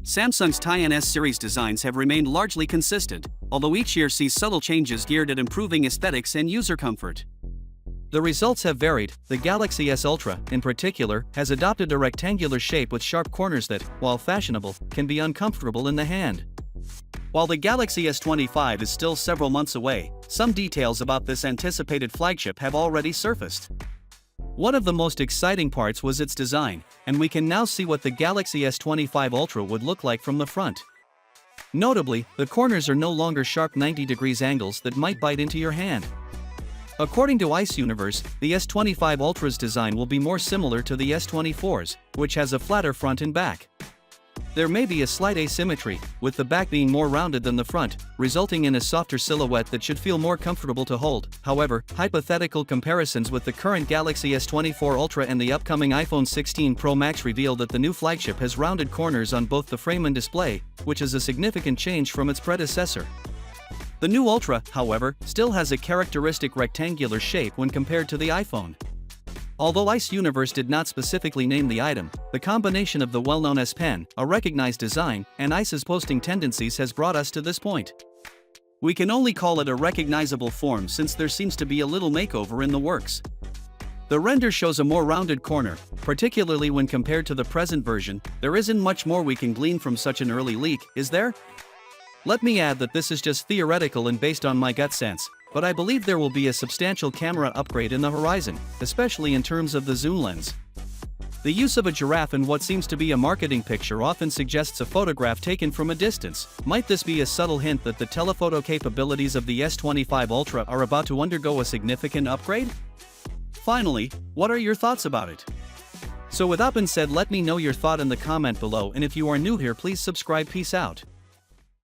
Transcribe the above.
Samsung's Tie S series designs have remained largely consistent, although each year sees subtle changes geared at improving aesthetics and user comfort. The results have varied. The Galaxy S Ultra, in particular, has adopted a rectangular shape with sharp corners that, while fashionable, can be uncomfortable in the hand. While the Galaxy S25 is still several months away, some details about this anticipated flagship have already surfaced. One of the most exciting parts was its design, and we can now see what the Galaxy S25 Ultra would look like from the front. Notably, the corners are no longer sharp 90 degrees angles that might bite into your hand. According to Ice Universe, the S25 Ultra's design will be more similar to the S24's, which has a flatter front and back. There may be a slight asymmetry, with the back being more rounded than the front, resulting in a softer silhouette that should feel more comfortable to hold. However, hypothetical comparisons with the current Galaxy S24 Ultra and the upcoming iPhone 16 Pro Max reveal that the new flagship has rounded corners on both the frame and display, which is a significant change from its predecessor. The new Ultra, however, still has a characteristic rectangular shape when compared to the iPhone. Although Ice Universe did not specifically name the item, the combination of the well-known S Pen, a recognized design, and Ice's posting tendencies has brought us to this point. We can only call it a recognizable form since there seems to be a little makeover in the works. The render shows a more rounded corner, particularly when compared to the present version. There isn't much more we can glean from such an early leak, is there? Let me add that this is just theoretical and based on my gut sense, but I believe there will be a substantial camera upgrade in the horizon, especially in terms of the zoom lens. The use of a giraffe in what seems to be a marketing picture often suggests a photograph taken from a distance. Might this be a subtle hint that the telephoto capabilities of the S25 Ultra are about to undergo a significant upgrade? Finally, what are your thoughts about it? So with that being said, let me know your thought in the comment below, and if you are new here, please subscribe. Peace out.